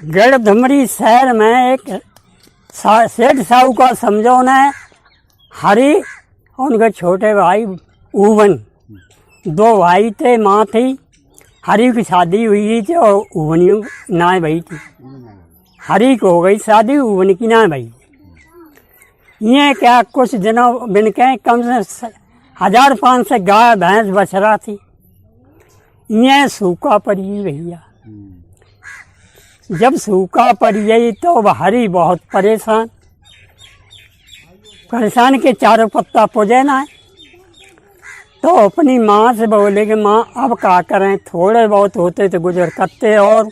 गढ़धमरी शहर में एक सेठ साहू का समझौना है। हरी और उनके छोटे भाई ऊवन, दो भाई थे, माँ थी। हरी की शादी हुई थी और ऊवनी नाय भई थी। हरी को हो गई शादी, ऊवन की नाय भई। ये क्या कुछ दिनों बिन के कम से 1500 गाय भैंस बछड़ा थी। ये सूखा पड़ी भैया। जब सूखा पड़ गई तो हरी बहुत परेशान के चारों पत्ता पुजे ना है। तो अपनी माँ से बोले कि माँ अब क्या करें, थोड़े बहुत होते तो गुजर करते, और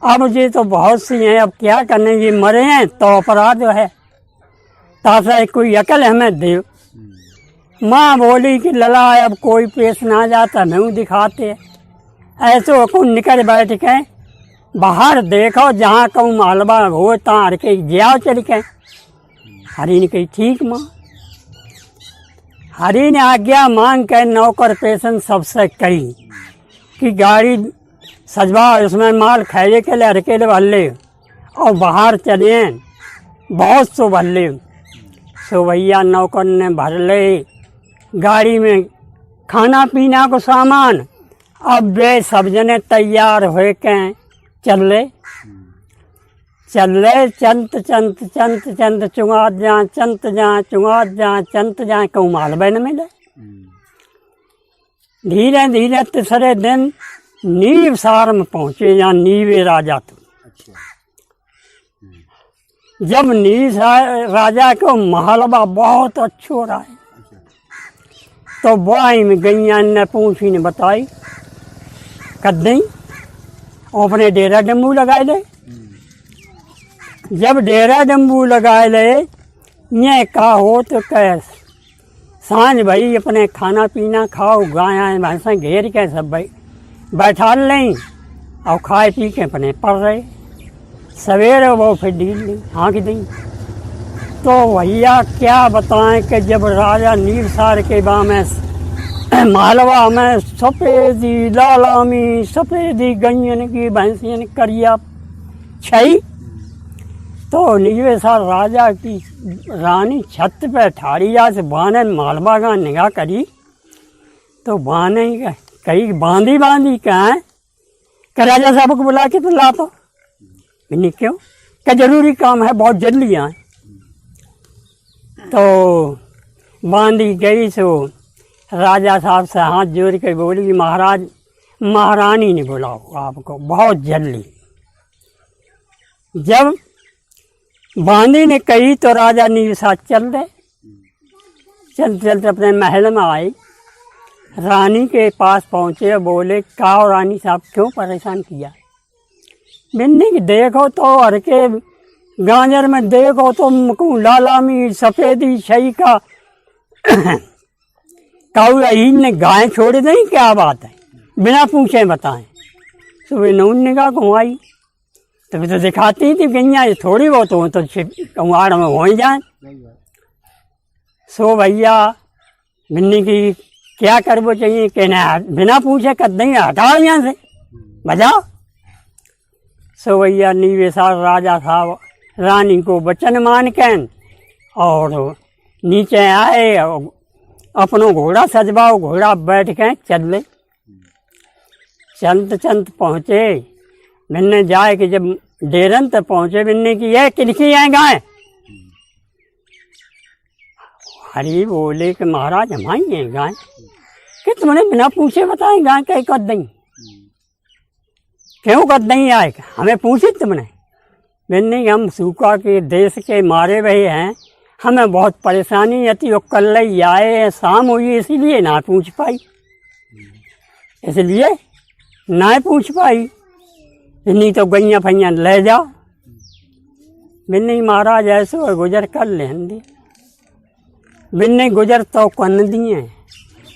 अब ये तो बहुत सी हैं, अब क्या करने, ये मरे हैं तो अपराध है, तासा कोई अकल हमें दे। माँ बोली कि लला अब कोई पेश ना जाता नहीं दिखाते। ऐसे को निकल बैठ के बाहर देखो, जहाँ कहूँ मालवा हो तार के जाओ चल के। हरी ने कही ठीक माँ। हरी ने आज्ञा मांग के नौकर पेशन सबसे कही कि गाड़ी सजवा, उसमें माल खाए के लिए अकेले भल्ले और बाहर चले, बहुत सो भल्ले। सो भैया नौकर ने भर ले गाड़ी में खाना पीना को सामान। अब वे सब जने तैयार हो के चल चंत चंत चंत चंत चुंगात जा, चंत जा चुंगात जा, चंत जा, कहूँ मालवे न मिले। धीरे धीरे तीसरे दिन नीव सार में पहुँचे, यहाँ नीवे राजा तो। जब नीव राजा को महलबा बहुत अच्छो रहा है, तो बुआई में गैया ने पूछी ने बताई कदई अपने डेरा डम्बू लगाए ले। जब डेरा डम्बू लगाए ले, ये का हो तो कैस सांझ भाई अपने खाना पीना खाओ, गाय भैंसा घेर के सब भाई बैठा लें और खाए पी के अपने पड़ रहे। सवेरे वो फिर डील ली हाँक दी। तो भैया क्या बताएं कि जब राजा नीर सार के बा में मालवा में सफ़ेदी लालामी सफ़ेदी गैयन की भैंसियन करिया छई, तो नीवे सार राजा की रानी छत पे ठाड़िया से बाने मालवा का निगाह करी। तो बाने कही बांधी बांधी कहें कि राजा साहब को बुला के तो लाता। मैंने क्यों, क्या जरूरी काम है, बहुत जल्दी आए। तो बांधी गई। सो राजा साहब से हाथ जोड़ के बोली कि महाराज महारानी ने बुलाओ आपको बहुत जल्दी। जब बांधी ने कही तो राजा नीव साथ चल रहे, चलते चलते अपने महल में आई। रानी के पास पहुँचे, बोले काओ रानी साहब क्यों परेशान किया। मैंने कि देखो तो हर के गांजर में देखो तो लालामी सफ़ेदी छई का काऊ ने गाय छोड़ दें, क्या बात है, बिना पूछे बताएं। सुबह नून निगाह घुमाई तो तो दिखाती थी गैया ये थोड़ी बहुत हो तो कुंवाड़ में हो ही जाए। सो भैया बिन्नी की क्या करबो चाहिए, कहना बिना पूछे कर देंगे, हटाओ यहाँ से बजाओ। सो भैया नीवे सार राजा साहब रानी को वचन मान के और नीचे आए, अपनों घोड़ा सजवाओ, घोड़ा बैठ के चल चंत चंत पहुँचे। मैंने जाए कि जब डेरन तक पहुँचे, मैंने की यह किनकी है गाय। हरी बोले कि महाराज हमारी है गाय। कि तुमने बिना पूछे बताए गाय कहीं कर दें, क्यों कर दें आए, हमें पूछे तुमने। मैंने हम सूखा के देश के मारे हुए हैं, हमें बहुत परेशानी आती, वो कल ही आए, शाम हुई इसीलिए ना पूछ पाई, इसलिए ना पूछ पाई, नहीं तो गैया फैया ले जाओ। मैंने महाराज ऐसे गुजर कर लें दी। मैंने गुजर तो कन दिए,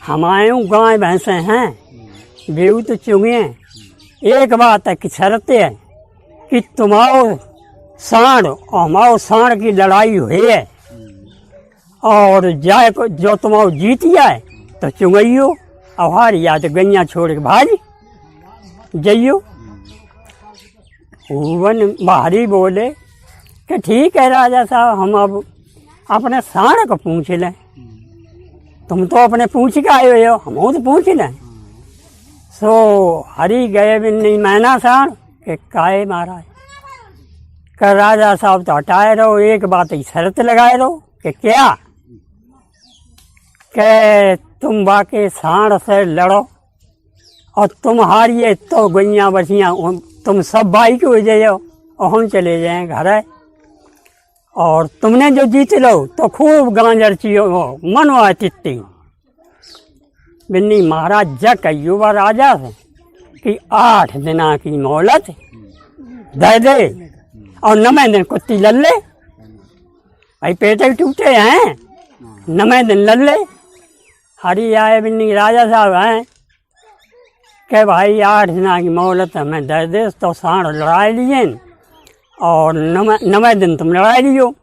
हमारे गाय भैंसे हैं, बेऊ तो चुगे। एक बात है कि शर्त है कि तुम्हारो सांड और हमारो सांड की लड़ाई हुई है, और जाए जो तुम्हारो जीत जाए तो चुंगइयो, और हार जाए तो गैया छोड़ के भाज जइयो। वन बाहरी बोले कि ठीक है राजा साहब, हम अब अपने सांड को पूछ लें। तुम तो अपने पूछ के आए हुए हो, हम तो पूछ लें। सो हरी गए बिन्नी मैना सांड के काए महाराज कर राजा साहब तो हटाए रहो, एक बात ही शर्त लगाए रहो कि क्या कि तुम बाके सांड से लड़ो और तुम हारिए तो गैया बचियाँ तुम सब भाई के हो जाओ और हम चले जाएं घर है। और तुमने जो जीत लो तो खूब गांजर चियो मनवा तिट्टी। बिन्नी महाराज जग कहियो राजा से कि 8 दिना की मोहलत दे दे और 9वें दिन कुत्ती लल्ले। भाई पेटे टूटे हैं, 9वें दिन लल्ले। हरी आए बिन्नी राजा साहब हैं कि भाई 8 दिना की मोहलत हमें दे दे तो सांड लड़ाई लिए और 9वें दिन तुम लड़ाई लियो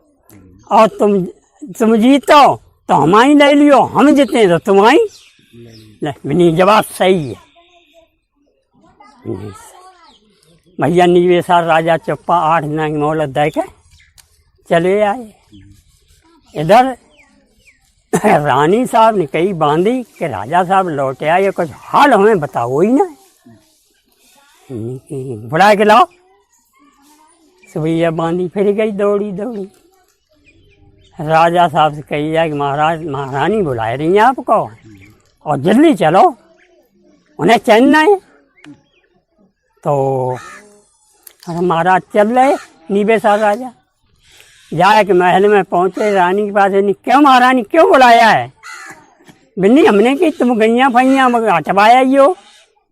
और तुम जीतो तो हमारी ले लियो, हम जीते तो तुम्हारी। बिन्नी जवाब सही है। भैया निवेशा राजा चुप्पा 8 दिना की मोहलत दे के चले आए। इधर रानी साहब ने कही बांधी कि राजा साहब लौटे आए, कुछ हाल हमें बताओ ही ना। बुला के लाओ। सुबह बांधी फिर गई दौड़ी दौड़ी। राजा साहब से कही जाए कि महाराज महारानी बुला रही हैं आपको और जल्दी चलो, उन्हें चलना है। तो महाराज चल रहे निवेशा राजा जाए कि महल में पहुँचे। रानी के पास क्यों महारानी क्यों बुलाया है? बिन्नी हमने कि तुम गैया फैया हटवाया हो,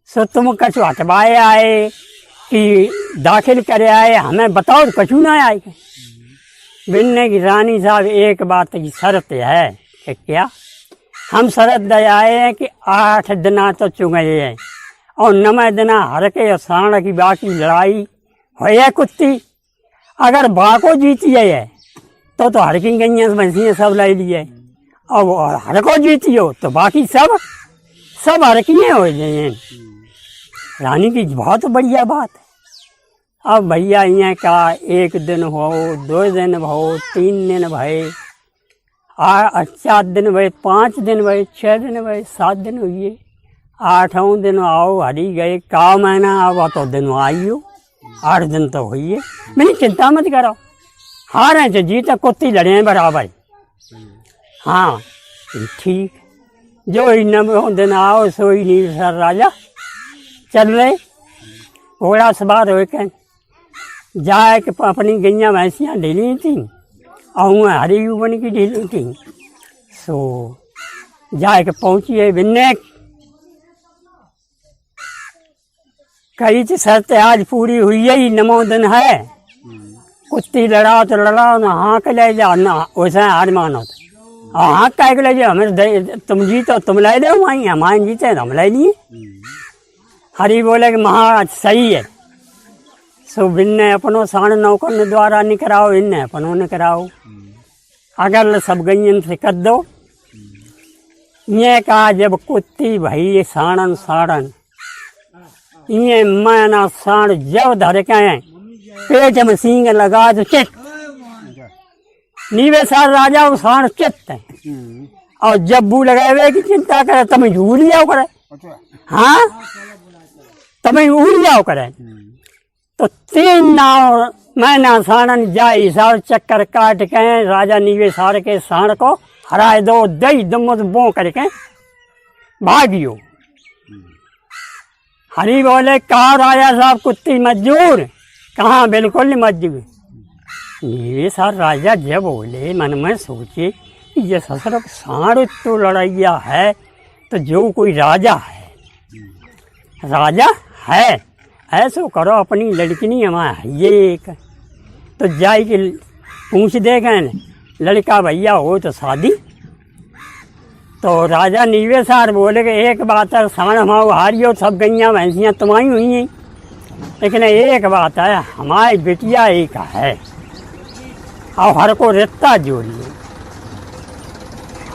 सो तुम कछु हटवाए आए कि दाखिल करे आए, हमें बताओ तो कछु ना आए। बिन्ने की रानी साहब एक बात की शर्त है कि क्या? हम शर्त दे आए हैं कि 8 दिना तो चुगए हैं और 9वें दिना हर के सांड की बाकी लड़ाई हो कुत्ती। अगर बाको जीती है तो हर की गैया भैंसियाँ सब ले लिए और हर को जीती हो तो बाकी सब हर की हो जाए। रानी की बहुत बढ़िया बात है। अब भैया यहाँ का 1 दिन हो, 2 दिन हो, 3 दिन भये, 4 दिन भये, 5 दिन भये, 6 दिन भये, 7 दिन हुए, 8वें दिन आओ हरी गए। का महीना आओ तो दिन आइयो, 8 दिन तो हुई है। मैंने चिंता मत करो, हारे तो जीते कुत्ती लड़े बराबर। हाँ ठीक, जो ही 9वें दिन आओ सो ही नहीं सर राजा चल रहे। घोड़ा सवार हो के जाए कि अपनी गैया भैंसियाँ ढीली थी और हरी बन की ढीली थी। सो जाए के पहुँचिए बिन्ने कही थी शर्त आज पूरी हुई है, 9वें दिन है। कुत्ती लड़ाओ तो लड़ाओ ना, हाँ के ले जाओ ना वैसे हार मानो तो हाँ कह के ले जाओ। हमें तुम जीतो तुम ले दो, वहीं हमारे जीते तो हम ले लिए। हरी बोले कि महाराज सही है। सो बिन्ने अपनों सांड नौकर ने द्वारा निकराओ, इन्हें अपनों निकराओ। अगर सब गैयन से कर दो। ये कहा जब कुत्ती भई साड़न साड़न, ये मैना सांड जब धर के पेट में सींग लगा तो चित निवेशा राजा सांड चित है। और जब बू लगावे की चिंता करे तुम्हें झूल जाओ करे। हाँ तुम्हें उड़ जाओ करे। तो 3 नाव मैना साड़न जाई सार चक्कर काट के राजा निवेशार के सांड को हराए दो, दई दमुद बो करके भागियो। हरी बोले कहा राजा साहब कुत्ती मजदूर? कहाँ बिल्कुल मजदूर। निवेशार राजा जब बोले मन में सोचे कि ये ससुर सांड तो लड़ैया है तो जो कोई राजा है, राजा है ऐसो करो अपनी लड़किनी हमारा ये एक तो जाई के पूछ देगा लड़का भैया हो तो शादी। तो राजा निवेशार बोले कि एक बात है सांड हमारे हारियो सब गैया भैंसियाँ तुम्हारी हुई हैं, लेकिन एक बात है हमारी बिटिया एक है और हर को रिश्ता जोड़िए।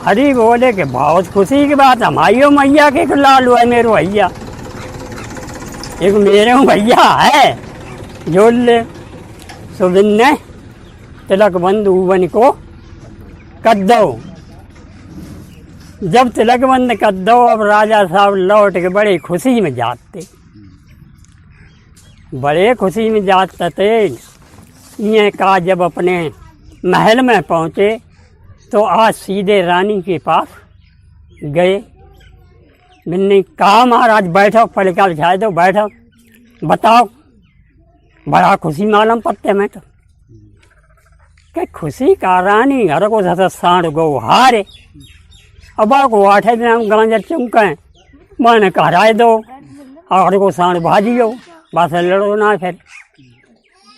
हरी बोले कि बहुत खुशी की बात हमारी मैया के लालू है मेरे भैया, एक मेरे भैया है जोड़ ले। सुबिन ने तिलक बंद ऊबन को कर दो। जब तिलक बंद कर दो, अब राजा साहब लौट के बड़े खुशी में जाते, बड़े खुशी में जाते थे। ये कहा जब अपने महल में पहुँचे तो आज सीधे रानी के पास गए। मैंने कहा महाराज बैठो, पलका बिछा दो, बैठो, बताओ। बड़ा खुशी मालूम पड़ते में तो क्या खुशी का रानी घर को साढ़ गो हारे। अब को 8 दिन गांजर चुमके मैंने कहराए दो और को साढ़ भाजियो, बस लड़ो ना। फिर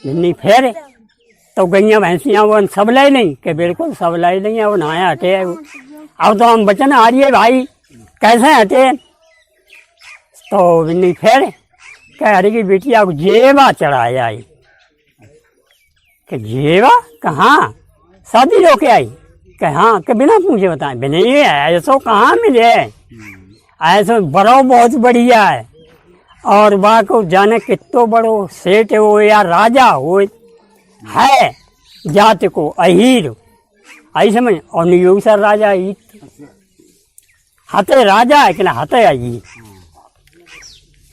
नहीं फेरे तो गैया भैंसियाँ वो सब लाई नहीं कि बिल्कुल सब लाई नहीं है। वो नहाया हटे। अब तो हम बचन आ रही है भाई, कैसे हटे? तो नहीं फेरे कह रही कि बेटिया को जेवा चढ़ाया आई। कि जेवा कहाँ? शादी रोके आई? हाँ, कि बिना पूछे बताए। बिना ऐसो कहाँ मिले? ऐसो बड़ो बहुत बढ़िया है। और वहाँ को जाने कितो बड़ो सेठ हो या राजा हो है, जात को अहीर आई समझ। और नियोग सर राजा ही हते राजा है कि ना हते आई।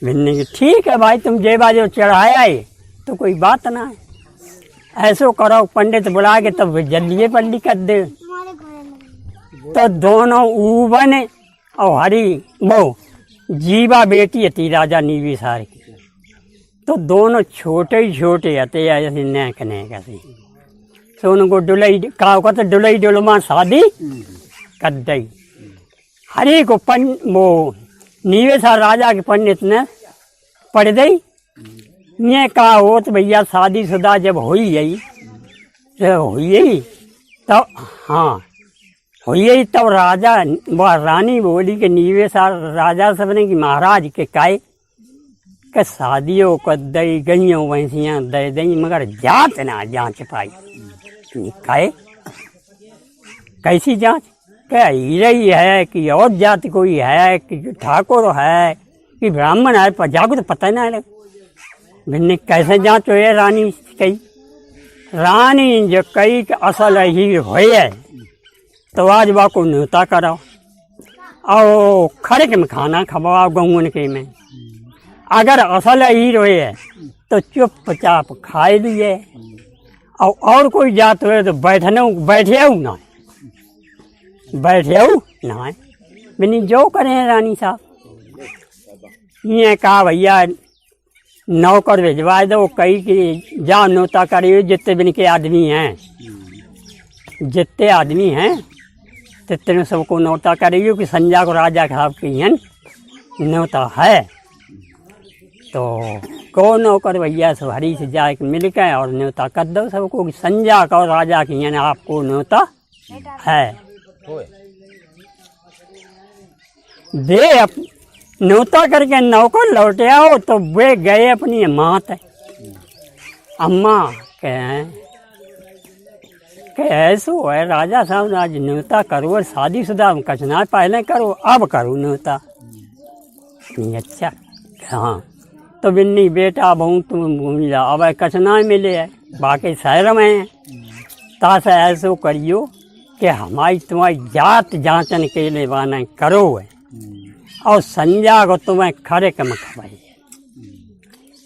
मैंने ठीक है भाई, तुम जेबा जो चढ़ाया है तो कोई बात ना है। ऐसो करो, पंडित बुला के तब जल्दी पल्ली कर दे। तो दोनों ऊबन और हरी वो जीवा बेटी थी राजा नीविसार की। तो दोनों छोटे ही छोटे हते ऐसे नेक कैसे। तो उनको डुलई कहा तो डुलई डुलमा शादी कर दी। हरी को वो नीवेसार राजा के पंडित ने पढ़ दी। ये कहा हो तो भैया शादीशुदा जब हुई यही तब हाँ हुई तब राजा वह रानी बोली कि निवेशा राजा सबने कि महाराज के काए के शादियों को दई गईयों भैंसियाँ दे दई मगर जात ना जांच पाई। काए कैसी जांच? क्या हीरे है कि और जाति कोई है कि ठाकुर है कि ब्राह्मण है? पर जाको तो पता ना लगे। भिन्न कैसे जांच हो? रानी कही, रानी जो कही कि असल ही है तो आज बा को न्योता कराओ और खड़क में खाना खवाओ गऊन के में। अगर असल ही रोए तो चुपचाप खाए लिए। और कोई जात हुए तो बैठे ना बिनी जो करें रानी साहब। ये कहा भैया नौकर भिजवा दो, कही कि जा न्योता करिए। जितने बिन के आदमी हैं, जितने आदमी हैं तितने सबको न्योता करिए कि संजा को राजा साहब की हैं न्योता है। तो को नौकर भैया सब हरी से जाके मिल के और न्योता कर दो सबको कि संजा का और राजा की हैं आपको न्योता है। दे न्योता करके नौकर लौटे आओ तो वे गए अपनी मात अम्मा के ऐसो है राजा साहब ने आज न्योता करो, शादीशुदा कचना पहले करो अब करो न्योता। अच्छा हाँ, तो बिन्नी बेटा बहू तुम घूम जाओ, अब कचना मिले है बाकी शहर में तास ऐसो करियो कि हमारी तुम्हारी जात जांचन के लिए वाना करो है और संजा को तुम्हें खड़े कम खवाइए।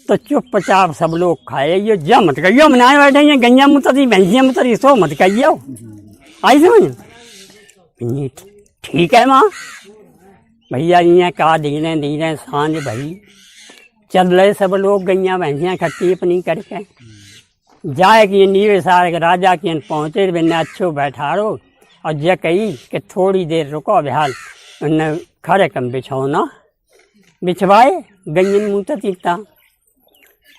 तो चुपचाप सब लोग खाए। ये जा मत कहियो मनाए बैठे हैं गैया मुतरी भैंसियाँ मुतरी सो मत कहियो। आई समझ? ठीक है माँ भैया। ये कहा धीरे धीरे सांझ भाई चल रहे सब लोग गैया भैंसियाँ खट्टी अपनी करके जाए कि निवेशार के राजा के पहुँचे। बिना अच्छो बैठारो और जे कही कि थोड़ी देर रुको अभ्याल उन्हें खड़े कम बिछौना बिछवाए गंजन मुँह तीखता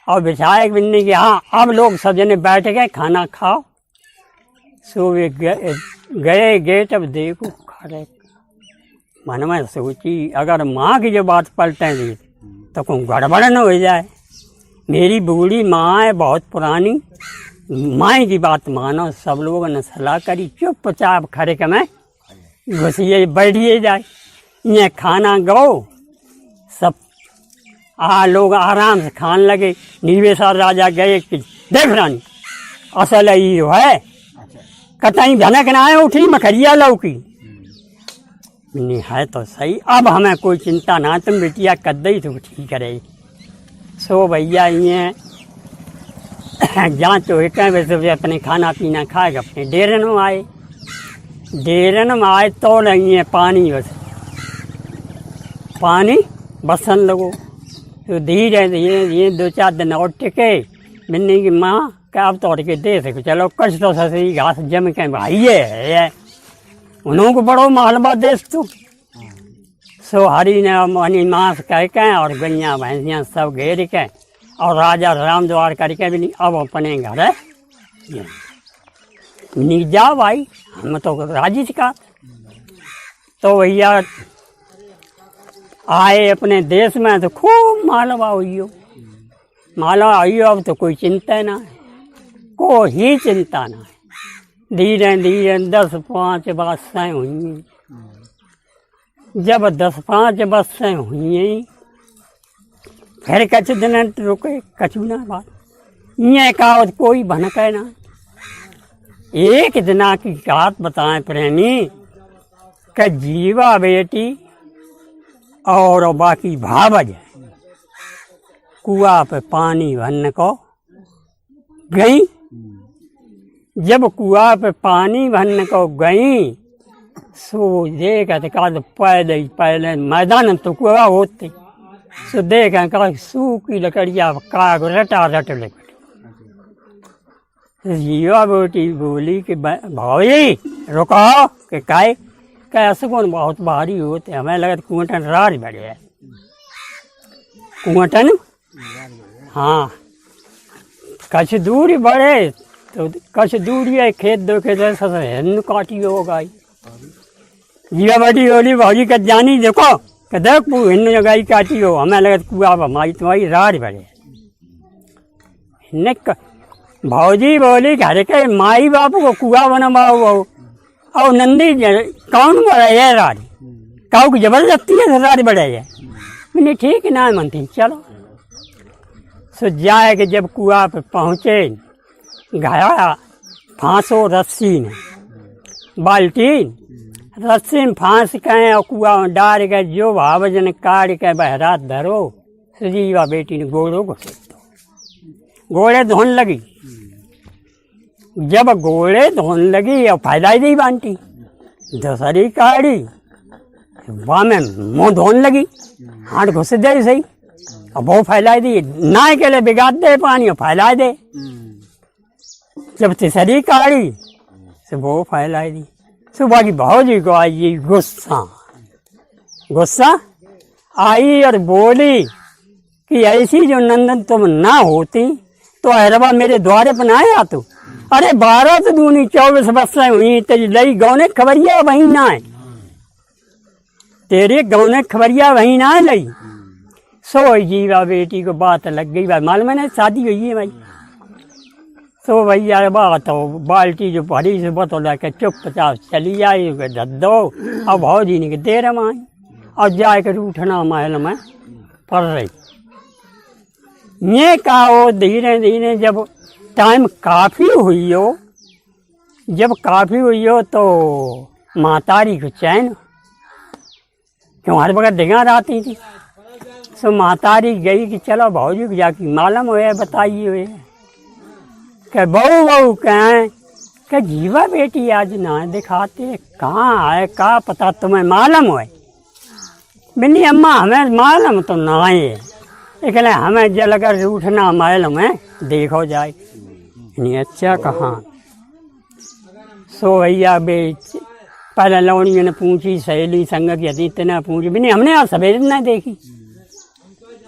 और बिछाए बिन्नी कि हाँ अब लोग सब जने बैठ गए खाना खाओ। सो वे गए गेट। अब देखो खड़े मन में सोची अगर माँ की जो बात पलटेंगी तो कोई गड़बड़ न हो जाए। मेरी बूढ़ी माँ है बहुत पुरानी, माँ की बात मानो। सब लोगों ने सलाह करी चुपचाप खड़े के में घुसिए बैठिए जाए। ये खाना गो सब लोग आराम से खान लगे। निवेशा राजा गए कि देख रानी असल ये है कतई धनक ना है उठी मखरिया लौकी नहीं है तो सही। अब हमें कोई चिंता ना, तुम बिटिया कदई तो ठीक रहे। सो भैया ये जहाँ तो वैसे अपने खाना पीना खाएगा अपने डेरन में आए। डेरन में आए तो नहीं है पानी, बस पानी बसन लगो। तो धीरे धीरे ये 2-4 दिन और टिके। मिन्नी की माँ क्या अब तोड़ के दे सको, चलो कच तो सही घास जम के भाई है उन्हों को बड़ो मालवा देश तो। सो हरी ने मनी मांस कह के और गैया भैंसियाँ सब घेर के और राजा राम द्वार करके भी नहीं अब अपने घर है नहीं जा भाई, हम तो राजी का। तो भैया आए अपने देश में तो खूब मालवा हुई, मालवा हुई। अब तो कोई चिंता ना है, कोई ही चिंता ना है। धीरे धीरे 10-5 बरसें हुई। जब 10-5 बरसें हुई फिर कछ दिन रुके, कछु ना बात ये कहा कोई भनके ना। एक दिना की बात बताएं प्रेमी कि जीवा बेटी और बाकी भावज कुआ पे पानी भरने को गई। जब कुआ पे पानी भरने को गई सो देखा तो पहले मैदान तो कुआ होते सो देखा कहा सूखी लकड़िया काग रटा रट लकड़ी। जीवा बेटी बोली कि भाई रुको कि काय कैसे कौन बहुत भारी होते, हमें लगा कुंटन राज बढ़े है कुंटन। हाँ कछ दूरी बढ़े तो कछ दूरी है खेत दो खेत हिंद काटी हो गई। जीवा बेटी बोली भाजी का जानी देखो कि देख हिंद गाई काटी हो, हमें लगा कुआ हमारी तुम्हारी राज बढ़े। भौजी बोली घर के माई बापू को कुआ बनवाओ और नंदी कौन बड़ा है राज काऊ की जबरदस्ती है राज बढ़े है। मैंने ठीक ना मनती चलो। सो जाए कि जब कुआ पे पहुँचे गया फांसो रस्सी ने बाल्टीन रस्सी में फांस के और कुआ में डाल के जो भावजन काट के बहरा धरो। जीवा बेटी ने गोड़ों को गोड़े धोन लगी। जब गोड़े धोन लगी और फैलाई दी बांटी दसरी काड़ी वहाँ में मुँह धोन लगी, हाथ घुस दे सही और वो फैलाई दी ना के लिए बिगाड़ दे पानी और फैला दे। जब तीसरी काड़ी तो वो फैलाई दी। सुबह की भौजी को आई गुस्सा गुस्सा आई और बोली कि ऐसी जो नंदन तुम ना होती तो अरबा मेरे द्वारे पर ना आया तू। अरे 12 तो दूनी 24 बरसें हुई तेरी लई गौने खबरिया वहीं ना है, तेरे गौने खबरिया वहीं ना है लई। सो जीवा बेटी को बात लग गई भाई मालूम है शादी हुई है भाई। तो भैया बात हो बाल्टी जो भरी से बतौला के चुपचाप चली आई दो और भौजी ने देर में आई और जाकर उठना महल में पड़ रही। ये कहा धीरे धीरे जब टाइम काफ़ी हुई हो, जब काफ़ी हुई हो तो मातारी को चैन क्यों हर वक्त डिगार आती थी। सो मातारी गई कि चलो भौजी को जाके मालूम हुए बताइए हुए कि बहू बहू कहें कि जीवा बेटी आज ना दिखाते कहाँ है का पता तुम्हें मालूम हुए। बिन्नी अम्मा हमें मालूम तो ना है लेकिन हमें जल कर उठना मालूम है देखो जाए नहीं अच्छा कहाँ। सो भैया बेच पहले लौड़ियों ने पूछी सहेली संग की अतीत ने पूछी बिन्नी हमने आज सवेरे न देखी।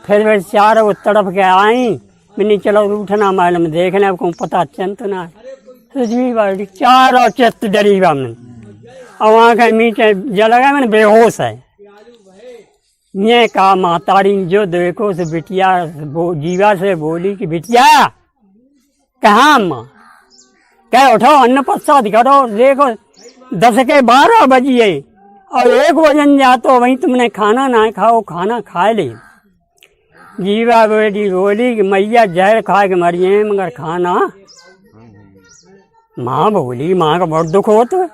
फिर वे चारों तरफ के आई बिन्नी चलो उठना मालूम देखने आपको पता चंत ना है। जी बाड़ी चारों चित्त डरी हमने और वहाँ के मीठे जल गए मैंने बेहोश है। ये कहा मातारी जो देखो से बिटिया जीवा से बोली कि बिटिया कहाँ अम्मा क्या उठो अन्न प्रसाद करो देखो 10 के 12 बजिए और 1 बजन जातो वहीं तुमने खाना ना खाओ खाना खा ले। जीवा बेटी बोली कि मैया जहर खा के मरिए मगर खाना। माँ बोली, माँ का बहुत दुख हो तो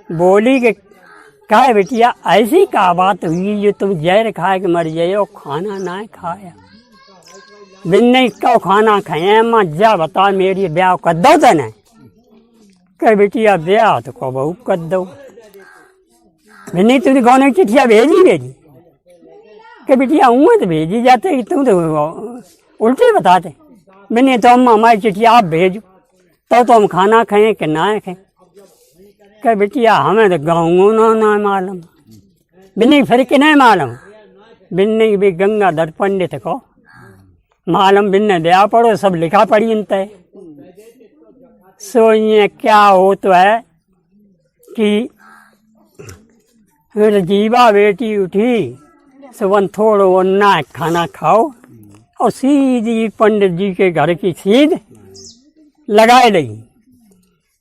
बोली कि क्या है बेटिया, ऐसी क्या बात हुई जो तुम जहर खा के मर जाए और खाना ना खाया। बिन्ने क्यों खाना खाए माँ, जा बता मेरी ब्याह कर दो तो नहीं। कह बेटिया ब्याह तो को बहू कर दो। बिन्ने तुमने कौन चिट्ठिया भेजी मेरी। कह बेटिया हूँ तो भेजी जाते कि तुम तो उल्टे बताते। बिन्ने तो अम्मा हमारी चिट्ठिया आप भेजो तो हम खाना खाएं कि ना खाएं। कह बेटिया हमें तो गाँव ना मालूम। बिन्ने फिर कि नहीं मालूम। बिन्ने भी गंगाधर पंडित को मालूम। बिन्ने दया पढ़ो सब लिखा पढ़ी इन तय। सो ये क्या हो तो है कि फिर जीवा बेटी उठी सुबह थोड़ो ना खाना खाओ और सीधी पंडित जी के घर की सीध लगाए लगी।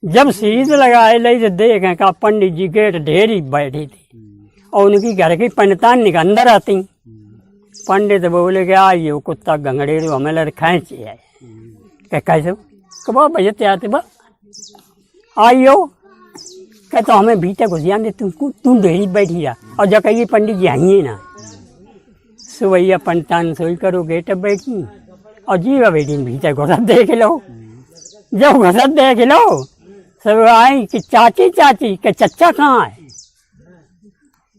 जब सीध लगाए लगी तो देखें का पंडित जी गेट ढेरी बैठी थी और उनकी घर की पंडितान निकल अंदर आती। पंडित बोले कि आइयो कुत्ता गंगड़ेरू हमें लड़ खेच आए। क्या कैसे कब बजते आते बा आइयो। कह तो हमें भीतर घुसिया दे तुम ढेरी बैठी जा और जब कहिए पंडित जी आइए ना। सुबह पंडितान सोई करो गेट बैठी और जीवा बेटी भीतर घुसत देख लो। जब घुसत देख लो सब आई कि चाची चाची के चच्चा कहाँ है।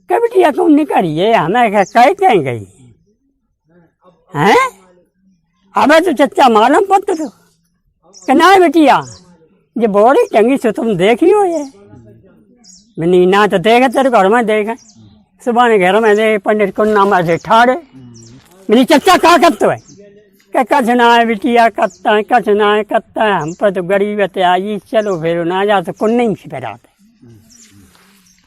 कह बेटिया तुम निकलिए हमें कहते हैं गई हैं। हमें तो चच्चा मालूम पड़ता तो कहना है बेटिया ये बड़ी चंगी से तुम देखी हो ये। मैंने ना तो देखे तेरे घर में देखे। सुबह ने घर में देखे पंडित को नाम से ठाड़े। मैंने चच्चा कहाँ करते है। क्या कचना है बेटिया करता है कचना है करता है। हम पर तो गरीबत आई चलो फिर ना जा तो कुन नहीं फिराते।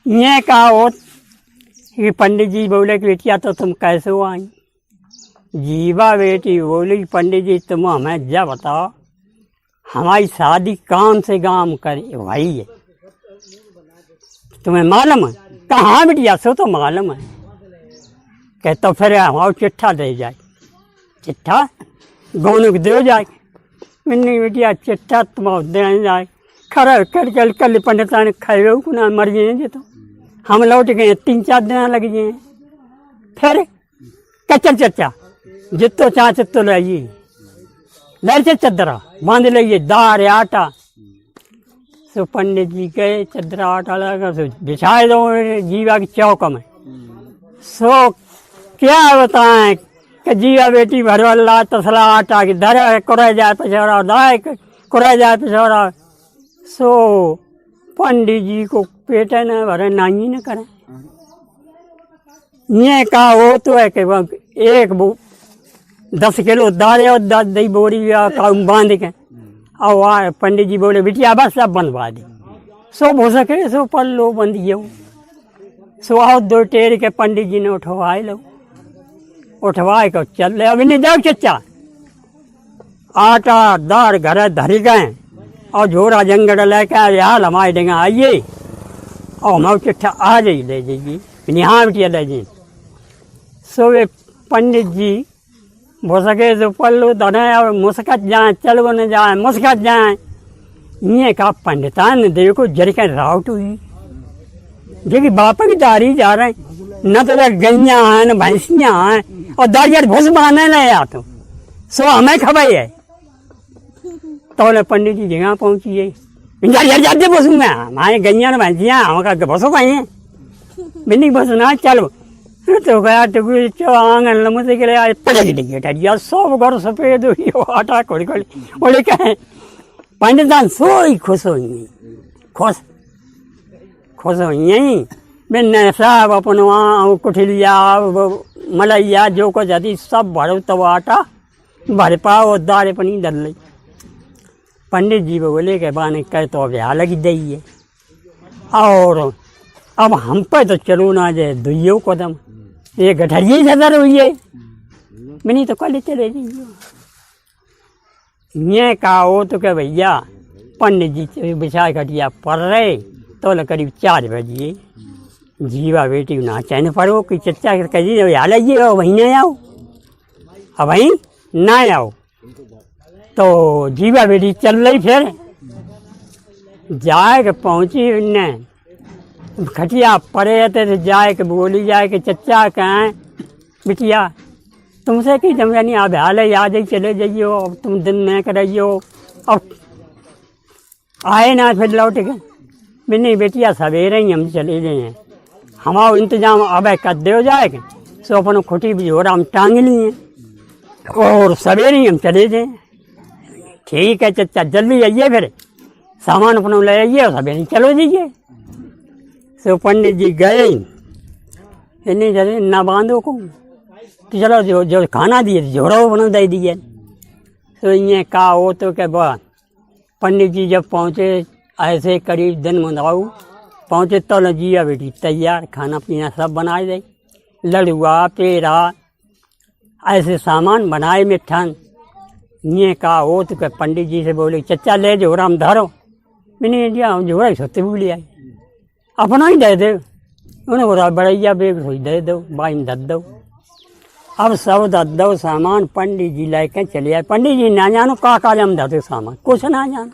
ये कहा हो कि पंडित जी बोले कि बेटिया तो तुम कैसे हो आई। जीवा बेटी बोली पंडित जी तुम हमें जा बताओ हमारी शादी काम से काम करे भाई है तुम्हें मालूम है। कहाँ बेटिया सो तो मालूम है। कह तो फिर हमारा चिट्ठा दे जाए। चिट्ठा गौन को दे जाए। मैंने बेटिया चिट्ठा तुम दे जाए खरा कर कल कल पंडिता ने खाए को ना मर जाए तो हम लौट गए 3-4 दिन लग गए। फिर कच्चा चच्चा जितो चाह चित्तो लाइए लड़ से चदरा बांध लीजिए दार आटा। सो पंडित जी गए चदरा आटा लगा सो बिछाए दो जीवा की चौक में। सो क्या बताएं कि जीवा बेटी भरवल्ला तसला आटा की धरा कुरा जाए पिछौरा दाए कुरा जाए पिछौरा। सो पंडित जी को पेट न भरे नाई न करें। ये कहा हो तो है कि एक 10 किलो दाल और 10 दही बोरी बांध के और वहाँ पंडित जी बोले बिटिया बस सब बनवा दी। सो हो सके सो पल लो बंदिए सो आओ 2 टेर के पंडित जी ने उठवाए लो। उठवाए को चल रहे अभी नहीं जाओ चच्चा आटा दार घर धरी गए और झोरा जंगड़ लेके हाल हमारे डेंगे आइए और हमारे चिट्ठा आ जाइए ले जाइए यहाँ बिटिया ले जाइए। सो वे पंडित जी हो सके तो पल्लू धरे और मुस्कत जाए चलो न जाए मुस्कत जाए। ये कहा पंडितान देखो जरिका राउट हुई देखिए बापा की दारी जा रहे न तो गैया हैं न भैंसियाँ हैं और दारिया भूस बनाने नहीं आ तो सो हमें खबर है। तो पंडित जी जगह पहुँचिए जाते बसू में हमारे गैया न भैंसियाँ हम बसो पाई हैं बिन्नी बसो ना चलो तो गया तो आंगन मुझे के लिए पलट डिगे सब घर सफेद हुई आटा खोड़ी खोड़ी बोले कहे पंडितान सोई खुश हो खुश खुश हो यही मैंने सब अपन वहाँ कुठलिया मलैया जो कुछ आती सब भरो तब आटा भर पाओ दारे पनी डल ली। पंडित जी बोले के बाने कह तो ब्याह लगी दई है और अब हम पे तो चलो ना जाए दुइयो कदम ये गठरिए सदर हुई है मैंने तो कल चले जाइए। ये कहा हो तो क्या भैया पंडित जी बिछा खटिया पड़ रहे तो करीब 4 बजे जीवा बेटी ना चैन पड़ो कि चच्चा कहिए हाल आइए वहीं न आओ अब वहीं ना आओ। तो जीवा बेटी चल रही, फिर जाए के पहुँची उन्हें खटिया पड़े थे, तो जाए के बोली जाए कि चचा कहाँ बिटिया तुमसे कहीं जमया नहीं, आप हाल है आज ही चले जाइयो, अब तुम दिन में करियो, अब आए ना फिर लौट के। नहीं बेटिया सवेरे ही हम चले गए हैं, हमारा इंतजाम अब कर दे जाएगा, सो अपन खुटी भी जोरा हम टांग लिए और सवेरे ही हम चले गए। ठीक है चचा जल्दी आइए, फिर सामान अपना ले आइए और सवेरे चलो जाइए। सो पंडित जी गए, इन्हें चले ना बांधो को, तो चलो जो खाना दिए जोड़ा बना दे दिए। तो ये कहा हो तो क्या बात। पंडित जी जब पहुँचे ऐसे करीब दिन मनाऊ पहुँचे तो जिया बेटी तैयार, खाना पीना सब बनाए दे, लड़ुआ पेड़ा ऐसे सामान बनाए मिठान। ये कहा हो तो क्या पंडित जी से बोले चचा ले जोड़ा हम धरो। मैंने दिया जोड़ा सत्य भी ले आए, अपना ही दे दे। उन्होंने बोला बड़ैया बेग सोई दे दो, बाइन दे दो। अब सब दे दो सामान, पंडित जी लेके चले आए। पंडित जी ना जानो का हम दे सामान, कुछ ना जानो।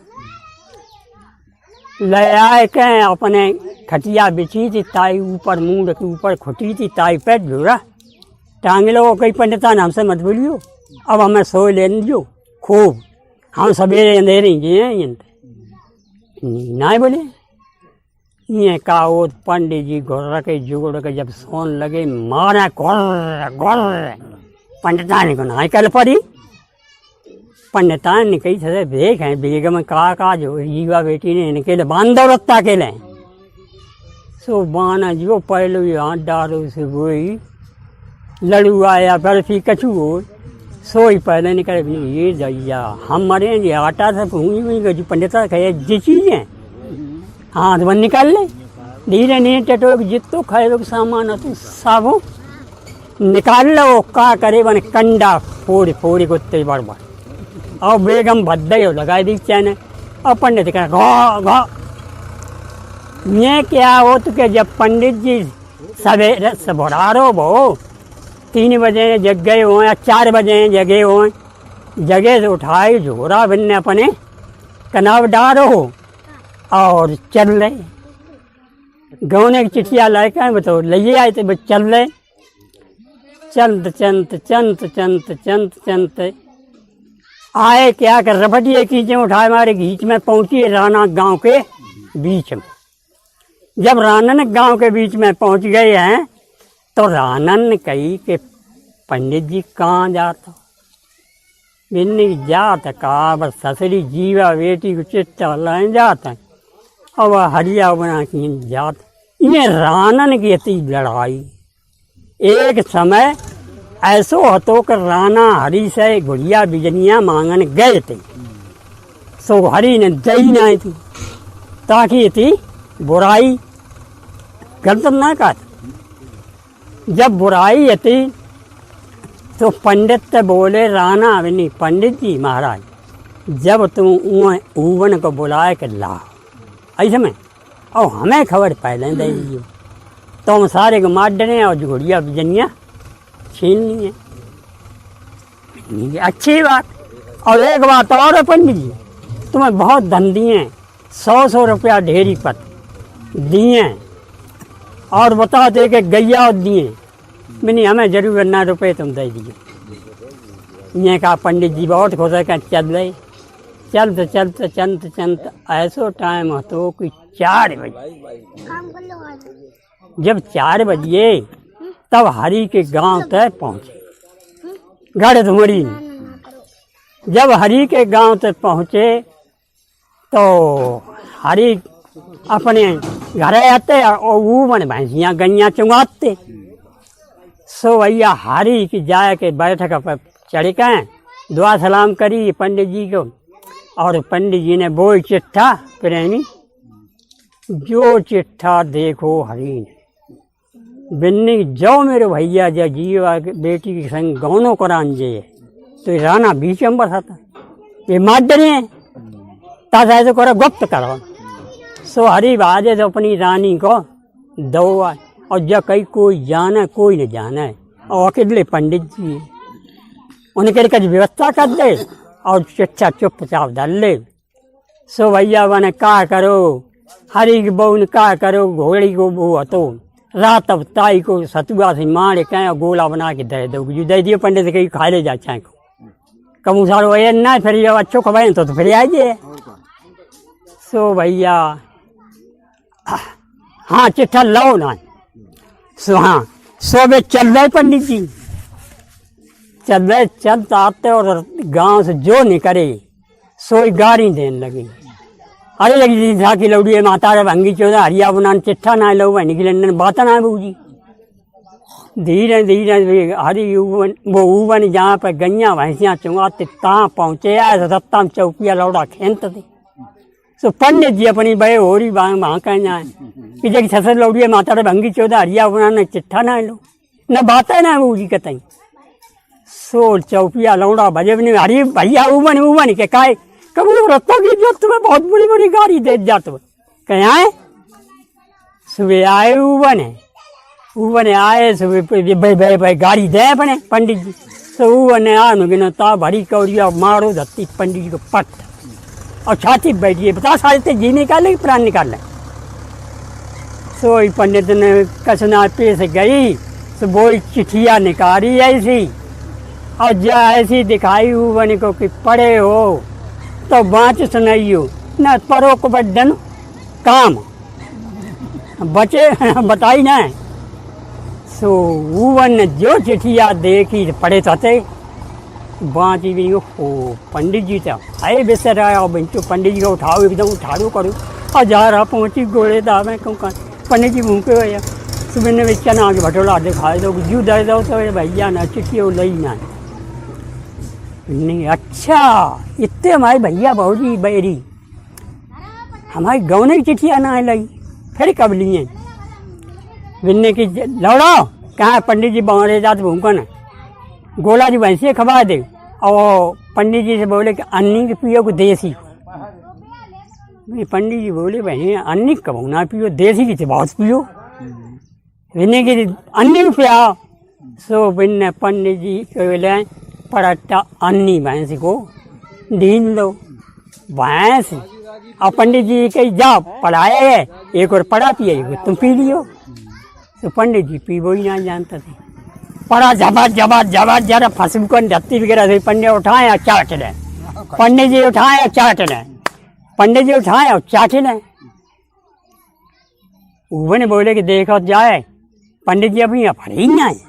ले आए के अपने खटिया बिछी थी, ताई ऊपर मुंड के ऊपर खुटी थी, ताई पे जोड़ा टांग लो। कई पंडिता ने हमसे मत बोलियो, अब हमें सो लेने दियो खूब, हम सवेरे अंधेरे गए ना बोले। ये कहा वो पंडित जी घोर के जुगड़ के जब सोन लगे मारा घोर घोर, पंडितानी को ना कल पड़ी। पंडितान ने कही थे देख है बेगम का जो जीवा बेटी ने इनके लिए बांध रत्ता के लिए। सो बाना जो पहले यहाँ डालो से वही लड़ू आया बर्फी कछू हो, सोई पहले निकले ये जैया हम मरे ये आटा से भूमि पंडिता कहे जी चीज़ें हाथ बन निकाल ले, धीरे धीरे टटोक जितो खाए लोग सामान हो तो साबो निकाल लो। का करे बने कंडा फोड़ फोड़ कुत्ते बरबर और बेगम भद्दे हो लगा दी चैन। और पंडित कह घा घा ये क्या हो तो क्या जब पंडित जी सवेरे सबरारो भो 3 बजे जग गए हो या 4 बजे जगे हो, जगह से उठाए झोरा बनने अपने कनाव डारो और चल रहे। गौने की चिट्ठिया लाके बताओ ले आए थे, बस चल रहे। चलत चंत चंत चंत चंत चंत आए क्या कर रपटिए खींचे उठाए मारे घींच में पहुंची राना गांव के बीच में। जब रानन गांव के बीच में पहुंच गए हैं तो रानन ने कही कि पंडित जी कहाँ जाता, बिन्नी जाता कहा बस ससुरी जीवा बेटी को चिट्ठा लाए जाता है और वह हरिया बना की जात। ये रानन की थी लड़ाई। एक समय ऐसो हतो कि राना हरी से गुड़िया बिजनिया मांगन गए थे, सो हरी ने दई नहीं थी ताकि थी बुराई गलत ना का। जब बुराई थी तो पंडित बोले राना नहीं पंडित जी महाराज जब तुम ऊवन को बुलाए के लाओ ऐसे में और हमें खबर पहले दे दीजिए तो हम सारे को मार डरे और घोड़िया बिजनिया छीन लिए। अच्छी बात। और एक बात और पंडित जी तुम्हें बहुत धन दिए, 100 रुपया ढेरी पर दिए और बता दे के गैया दिए, मैंने हमें जरूर 9 रुपये तुम दे दीजिए। ये कहा पंडित जी बहुत खुश है कि चल रहे। चलते चलते चलते चलते ऐसो टाइम हो तो कोई 4 बजे। जब 4 बजे तब हरी के गांव तक पहुंचे गढ़धुमरी। जब हरी के गांव तक पहुंचे तो हरी अपने घर आते और वो मन भैंसियाँ गैया चुंगाते। सो भैया हरी की जाए के बैठक पर चढ़ के दुआ सलाम करी पंडित जी को और पंडित जी ने वो चिट्ठा प्रेमी जो चिट्ठा देखो हरी ने बिन्नी जाओ मेरे भैया जय जीवा बेटी के संग गौनों करान जे तो राना बीच में बसाता ये मार डरे हैं ताजा तो करो गुप्त करो। सो हरी बाजे तो अपनी रानी को दो आए और जब कहीं कोई जाना कोई न जाना है और अकेले पंडित जी उनके कुछ व्यवस्था कर दे और चिट्ठा चुपचाप धर ले। सो भैया बने का करो, हरी की बहू ने का करो, घोड़ी को वो तो रात अब ताई को सतुआ से मारे कहें और गोला बना के दे दो, दे दियो पंडित कहीं खा ले जा चाहे को कमू सारो ये ना फिर जब अच्छो खबाएं तो फिर आइए। सो भैया हाँ चिट्ठा लो ना। सो हाँ सो वे चल रहे पंडित जी, चल रहे चलते आते और गांव से जो निकले सोई गाड़ी देने लगी। अरे लगी था कि लौड़ी माता रे भंगी चौदह हरिया बनाने चिट्ठा ना लो भाई निकले बात ना बू जी। धीरे धीरे हरी वो ऊवन जहाँ पर गैया भैंसियाँ चुंगाते तहाँ पहुँचे आए सत्ता में चौकिया लौड़ा खेत थे। सो पंडित जी अपनी बड़े हो रही वहाँ कह जाए कि जब छस लौड़ी माता रे भंगी चौदह हरिया बनाने चिट्ठा ना लो न बात है ना बू जी कतई। सो चौकिया लौड़ा बजे भी हरी भैया ऊवन के काए कब रत्ता की जो तुम्हें बहुत बड़ी बड़ी गाड़ी दे जा तुम्हें कहीं आए। सुबह आए ऊवन आए सुबह भाई गाड़ी दे अपने पंडित जी। तो ऊवन आने ता भरी कौड़िया मारो धरती पंडित जी को पट और छाती बैठिए बता सारे थे जी निकाले प्राण निकाले। सो पंडित ने कसना पेश गई तो वो चिट्ठिया निकाली ऐसी और जा ऐसी दिखाई ऊवन को कि पड़े हो तो बाँच सुनाइयो न परो को बदन काम बचे बताई ना। सो ऊवन ने जो चिट्ठिया देखी पढ़े थे बाँची भी ओ पंडित जी तो आए बेसर आया और बिंचो पंडित जी को उठाओ एकदम उठाड़ो करो और जा रहा पहुँची गोले दावे कहूँ पंडित जी भूखे हुए सुबह ने बेचा ना आगे भटोला दिखाए दो जू दे दो तो भैया ना चिट्ठी वो लई ना नहीं। अच्छा इतने हमारे भैया बहुजी बैरी हमारी गौने की चिट्ठियाँ ना लगी फिर कब लिए बिन्ने की लौड़ो कहाँ पंडित जी बावरे जाते भूखन गोला जी भैंसिया खबा दे और पंडित जी से बोले कि अन्नी के पियो को देसी। पंडित जी बोले भाई अन्नी कब ना पियो देसी की बहुत पियो बिन्ने की अन्नी को पिया। सो बिन्ने पंडित जी बोले पड़ता अन्नी भैंस को ढील दो भैंस और पंडित जी कहीं जा पढ़ाया है एक और पढ़ा पिए तुम पी लियो। तो पंडित जी पी वो ही ना जानता थे पढ़ा जबर जरा फंसू को धत्ती वगैरह से पंडित उठाए और चाट लें पंडित जी उठाए और चाट लें पंडित जी उठाए और चाट लें। वो ने बोले कि देखो जाए पंडित जी अभी फरी ना है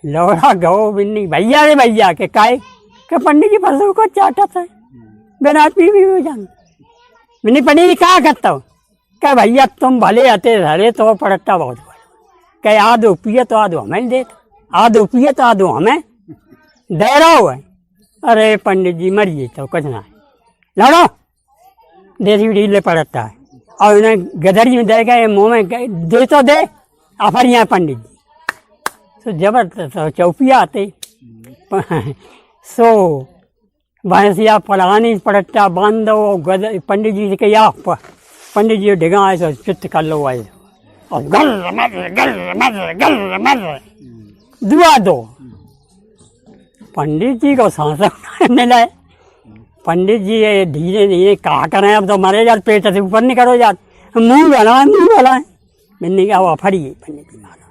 लौड़ा गो बिन्नी भैया रे भैया के काए के पंडित जी फंसू को चाटा था बिना पी भी हो जान बिन्नी पंडित जी क्या करता हो क्या भैया तुम भले आते हरे तो पड़ता बहुत कहे आधो पिए तो आधो हमें दे आधो पिए तो आधो हमें दे रहा हुआ है। अरे पंडित जी मरिए तो कुछ ना लड़ो देसी ढीले पड़ता है और उन्हें गधरी में दे गए मुँह में दे तो दे आफरिया पंडित जी। तो जबरदस्त चौपिया आते सो भैंसिया पढ़ानी पड़ता बांधो पंडित जी से कही पंडित जी ढिगा आए तो चित्त कर लो आए और गल दुआ दो पंडित जी को सांस मिला। पंडित जी ये धीरे धीरे कहा करें अब तो मरे जाते पेट से ऊपर नहीं करो जाते मुँह बनाए मैंने कहा वो फरिए पंडित जी मारा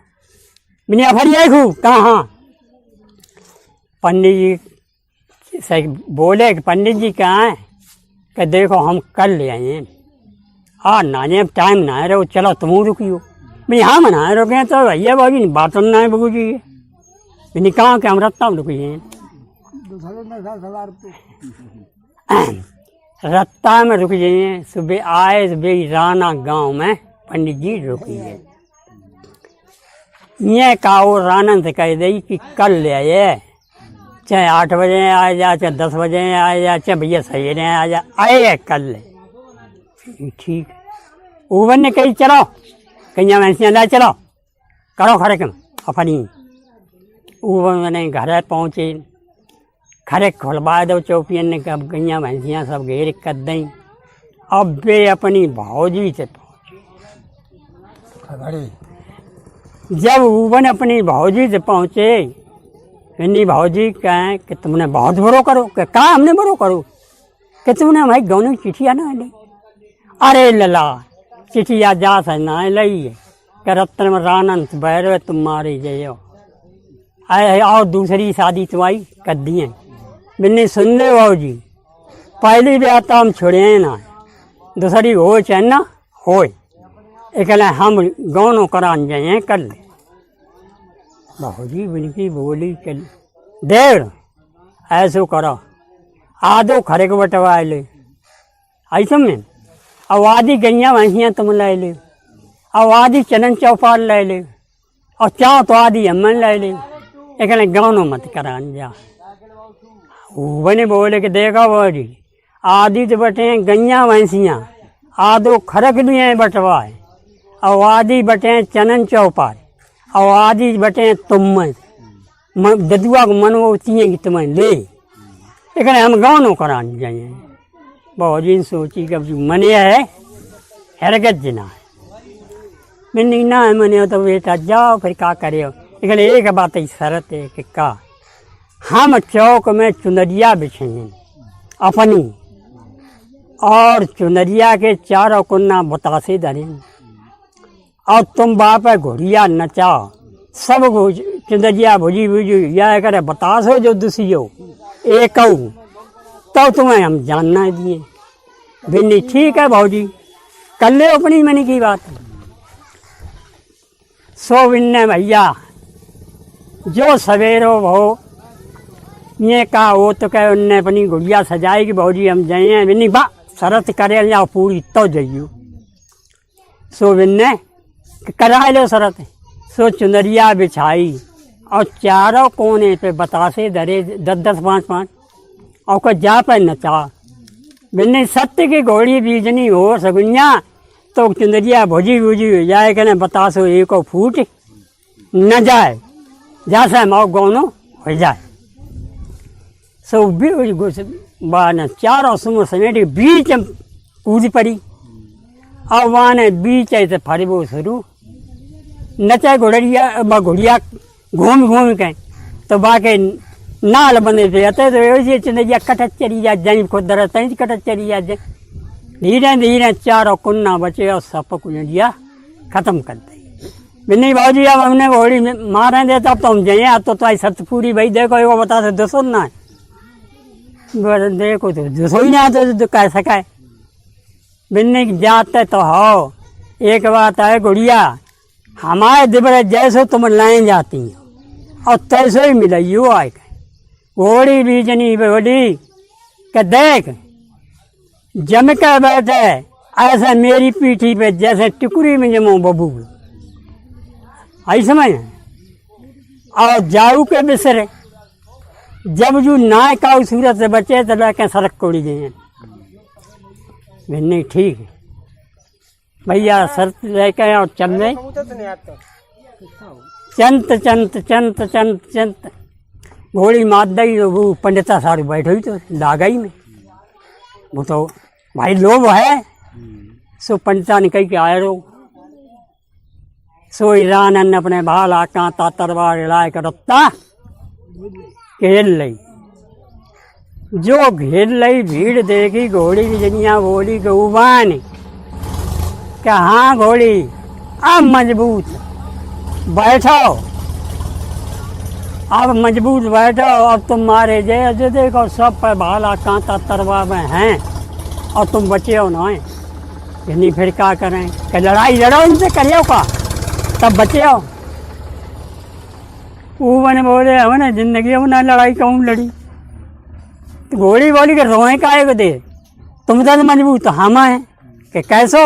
मैंने फरिए खूब कहाँ पंडित जी से बोले कि पंडित जी कहाँ हैं कि देखो हम कल ले आए हैं ना जे टाइम ना रहो चलो तुम रुकियो मैं हाँ मना रुके तो भैया बाबी बात ना है बबू जी मैंने कहा कि हम रत्ता में रुकिए रत्ता में रुक जाइए। सुबह आए सुबह राना गांव में पंडित जी रुकिए ये कहो रानन से कह दी कि कल ले आए चाहे 8 बजे आ जा चाहे 10 बजे आ जा चाहे भैया सही नहीं आ जा आए कल ले ठीक। ऊवन ने कही चलो कहीं भैंसियाँ ला चलो करो खड़े कम अपनी ऊवन ने घर पहुँचे खरे खुलवा दो चौपियन ने कब गैया भैंसियाँ सब घेर कर दी। अब वे अपनी भौजी से पहुँचे जब ऊवन अपनी भौजी से पहुँचे इन्हीं भाजी कहें कि तुमने बहुत बड़ो करो, कि कहा हमने बड़ो करो, कि तुमने हमारी गाँव चिट्ठिया ना ली। अरे लला चिट्ठिया जा से ना लई है कि रत्न रानंत बैरो तुम्हारे जयो आए और दूसरी शादी तो आई कर दिए। बिन्नी सुन ले भाजी, पहली ब्याह तो हम छोड़े ना, दूसरी हो चाहे ना हो, एक हम गाँव करान जाए कर ले। भाजी बिनकी बोली चल देर ऐसो करो, आधो खरे को बटवा ले, ऐसा में अब आधी गैया भैंसियाँ तुम ले ले, अब आधी चनन चौपाल ले ले, और चाहो तो आधी अम्मन ले ले, एक गाँव मत करान जा। बने बोले कि देखा भाजी आधी तो बटे गैया भैंसियाँ, आधो खरक लिए बटवा है, और आधी बटे चनन चौपाल, और आधी बटे तुम ददुआ को मन वो चाहिए कि तुम्हें ले, एक हम गाँव करान जाइए। बहुत दिन सोची कब मने है हरकत जना है, मैंने ना है मने तो बेटा जाओ फिर क्या करे। एक बात ही शरत है कि का हम चौक में चुनरिया बिछेंगे अपनी, और चुनरिया के चारों कुन्ना बतासे धरेंगे, और तुम बाप है घोड़िया नचाओ, सब चुनरिया भुजी भुजी या करे बतासो जो दुसियो एक तो तुम्हें हम जानना दिए। बिन्नी ठीक है भाजी कर ले अपनी मनी की बात। सो बिन्ने भैया जो सवेरो भो ये कहा वो तो कहे उनने अपनी गुड़िया सजाएगी भाजी हम जाइए। बिन्नी बा शरत करे जाओ पूरी तो जाइयो। सो बिन्ने करा लो शरत। सो चुनरिया बिछाई और चारों कोने पे बतासे धरे 10-10 5-5 और को जा पर नचा। बिन्नी सत्य की घोड़ी बीजनी हो सगुनिया तो चुनरिया भुजी भुजी हो जाए कि बतासो एक फूट न जाए जैसे माओ गौनो हो जाए। सो बाने चारों सुम समेट बीच कूद पड़ी और वहाँ ने बीच ऐसे फरबो शुरू नचा घोड़िया घूम घूम के तो बाके नाल बने थे तो वैसे चुनरिया कटत चली जा जाए खुद दरत कटत चली जा जाए। धीरे धीरे चारों कुन्ना बचे और सब कुंडिया खत्म कर दी। बिन्नी भाजी अब हमने घोड़ी मारे दे तब तो हम जाइए तो आई शर्त पूरी भाई देखो वो बता दे 200 ना है देखो तो 200 ही ना तो कह सका। बिन्नी जाते तो हो एक बात है गुड़िया हमारे दिबरे जैसे तुम लाइन जाती हो और तैसे ही मिला यू आए घोड़ी बीजनी बोली कि देख जम के बैठे ऐसा मेरी पीठी पे जैसे टुकड़ी में जमो बबू आई समझ। और जाऊ के बिसरे जब जू नाय का सूरत से बचे तो लेके सड़क कोड़ी गए। नहीं ठीक है भैया शर्त लेके और चल रहे चंत चंत चंत चंत चंत घोड़ी मात दई तो वो पंडिता सारी बैठ हुई तो लागाई में वो तो भाई लोभ है। सो पंडिता ने कही कि आए रो सो ईरान अपने भाला कांता तलवार लाए कर रत्ता घेर लई। जो घेर लई भीड़ देखी घोड़ी की जनिया बोली गौबान कि हाँ घोड़ी अब मजबूत बैठो अब मजबूत बैठो अब तुम मारे जय जो देखो सब पर भाला कांता तलवार में हैं और तुम बचे हो ना नहीं फिर क्या करें कि लड़ाई लड़ो उनसे करियो का तब बचे हो। वो मैंने बोले हमने जिंदगी में ना लड़ाई कहूँ लड़ी तो घोड़ी बोली कि रोए काहे को दे तुम तो मजबूत तो हम हैं कि कैसो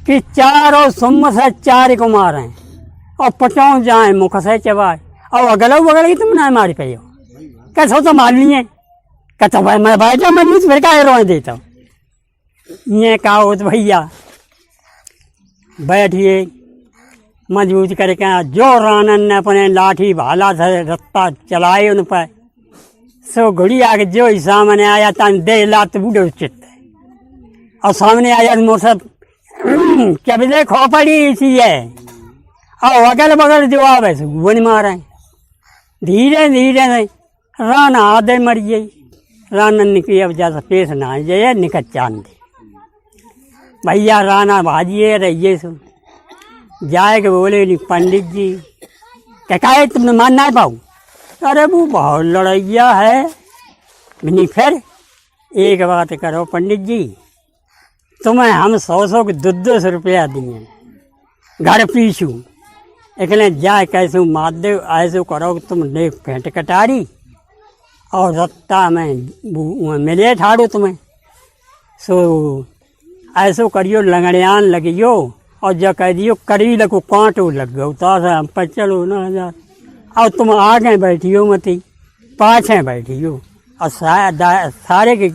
कि चारों सुम से 4 को मारे और पचाओ जाए मुख से चबाए और अगल बगल ही तुम ना मारी पे हो कैसो तो मार लिए कहता भाई मैं भाई जा मजबूत फिर का रोए देता हूँ। ये कहो तो भैया बैठिए मजबूत करके जो रानन ने अपने लाठी भाला से रत्ता चलाए उन पर सो घुड़िया के जो ही सामने आया तन दे लात बूढ़े चित्त और सामने आया मोर कबले खोपड़ी इसी है और अगल बगल जो आवे वो नहीं मारे धीरे धीरे राना आधे मर गई। राना निकली अब जैसा पेश ना जाए निकल चांद भैया राना भाजिए रहिए सुन जाए के बोले नहीं पंडित जी क्या तुमने मान ना पाऊ। अरे वो बहुत लड़ैया है। नहीं फिर एक बात करो पंडित जी, तुम्हें हम 100 के 200 रुपया दिए घर पीछू एकले जाए कैसे मार दे ऐसे करो कि तुम देख फेंट कटारी और रत्ता में मिले ठाड़ो तुम्हें। सो ऐसो करियो लंगड़ियान लगियो और जब कह दियो करी लगो कांटो लग गो तो हम पर चलो ना हजार। और तुम आगे बैठियो मती पाछे बैठियो और सारे के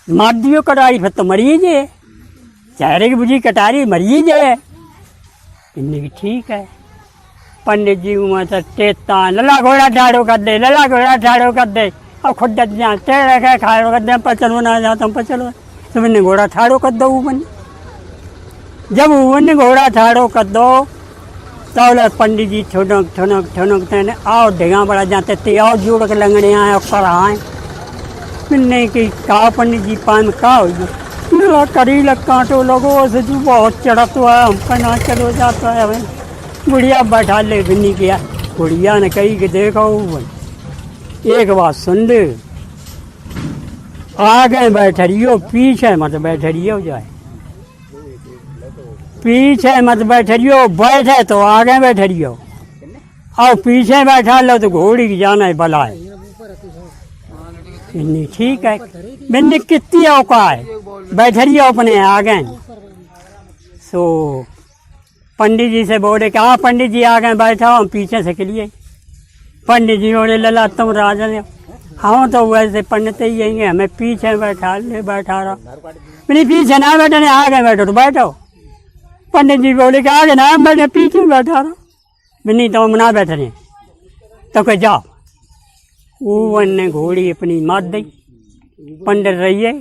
मार दियो कटारी फिर तो मरिए जे चेहरे की बुझी कटारी मरिए जाए। इन्हें ठीक है पंडित जी तो टेता लला घोड़ा ठाड़ो कर दे लला घोड़ा ठाड़ो कर दे और खुद जा टेढ़ के खाड़ो कर दे पर चलो ना जाता पर चलो तुमने घोड़ा ठाड़ो कर दो ऊबन। जब ऊबन घोड़ा ठाड़ो कर दो तो पंडित जी ठुनक ठुनक ठुनक तेने आओ ढेगा बड़ा जाते ते आओ जोड़ के लंगड़े आए और कर आए मिलने की कहा पंडित जी पान का हो गया करी लग कांटो लगो से तू बहुत चढ़त हुआ है हमका ना चलो जाता है हमें। गुड़िया बैठा ले भी नहीं किया। गुड़िया ने कही कि देखो एक बात सुन ले आगे बैठ रहियो पीछे मत बैठ रहियो जाए पीछे मत बैठ रहियो बैठे तो आगे बैठ रहियो और पीछे बैठा लो तो घोड़ी की जाना है बला है। नहीं ठीक है मैंने कितनी औका है बैठ रहियो अपने आगे। सो पंडित जी से बोले कि हाँ पंडित जी आगे बैठा हम पीछे से के लिए। पंडित जी बोले लला तुम राजा ने हाँ तो वैसे पंडित ही यही है हमें पीछे बैठा रहा मैंने पीछे ना बैठे आगे बैठो तो बैठो। पंडित जी बोले कि आगे ना बैठे पीछे बैठा रहा नहीं तो हम ना बैठ रहे तो कह जाओ। ऊवन ने घोड़ी अपनी मार दी पंडित रहिए।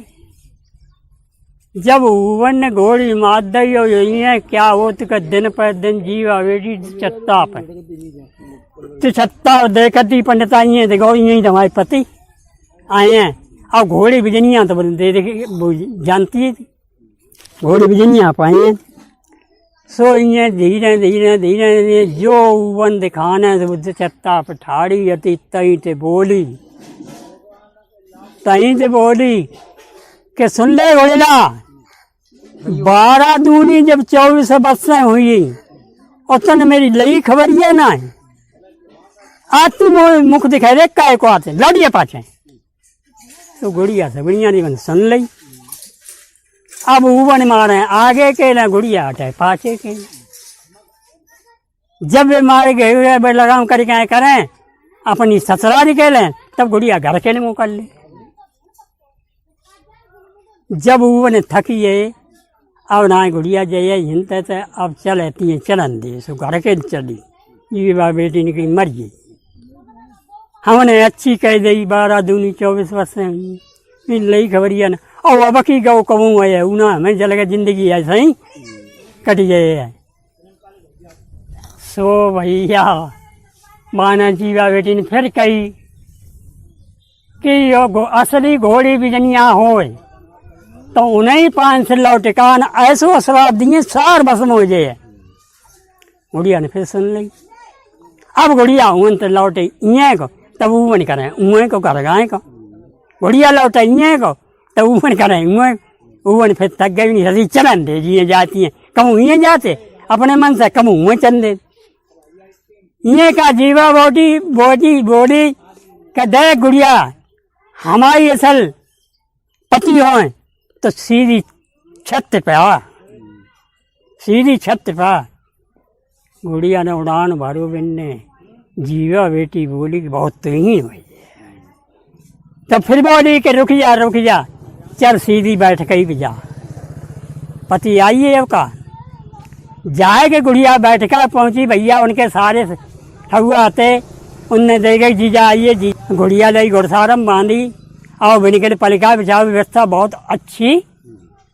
जब ऊवन ने घोड़ी मार दी और यही है क्या हो तो दिन पर दिन जीवा बेटी छत्ता पे तो छत्ता देखती पंडित आई है देखो यही तुम्हारे पति आए हैं और घोड़ी बिजनिया तो दे जानती है घोड़ी बिजनिया पाई हैं। सो ये धीरे धीरे धीरे धीरे जो ऊवन दिखाने से छत्ता पे ठाड़ी अति तई ते बोली कि सुन ले घोड़ेला 12 दूनी जब 24 बरसें हुई और तन मेरी लई खबर ये ना है आज तुम मुख दिखाई दे काय को आते लड़िए पाछे। तो गुड़िया से गुड़िया नहीं बन सुन ली। अब ऊबन मारे आगे के ना गुड़िया हटाए पाछे के जब वे मारे गए लगाम करके करें अपनी ससुरारी के लें तब गुड़िया घर के लिए मुँह कर ले। जब ऊबन थकी है अब ना गुड़िया जाइए हिंते थे अब चलती है चलन दे सो घर के चली ये बा बेटी ने कही मर गई। हमने अच्छी कह दी 12 दूनी 24 वर्ष लई खबरिया ना और अब की गौ कहूँ है ऊना हमें चल गया जिंदगी ऐसा ही कट गए। सो भैया माना जीवा बेटी ने फिर कही कि यो असली घोड़ी बिजनिया हो तो उन्हें 5 लौटे कान ऐसो श्राप दिए 4 बस में हो जाए। गुड़िया ने फिर सुन ली। अब गुड़िया उन तो लौटे इं को तब ऊन करें ऊँ को कर गाय को गुड़िया लौटे इं को तब ऊन करें ऊन फिर थक गई नहीं रसी चलन दे जी जाती हैं कहूँ इं जाते अपने मन से कहूँ ऊँ चल दे इं का जीवा बोटी बोटी बोली का दे गुड़िया हमारी असल पति हो तो सीधी छत पे आ सीधी छत पे आ। गुड़िया ने उड़ान भरो बिन्ने जीवा बेटी बोली कि बहुत तो ही हुई। तो फिर बोली कि रुक जा चल सीधी बैठ गई भी जा। पति आइए अब का जाए के गुड़िया बैठ कर पहुंची भैया उनके सारे ठगुआ आते उनने दे गई जीजा आइए जी गुड़िया लाई घुड़सारम बांधी और बिन पलिका बिछा व्यवस्था बहुत अच्छी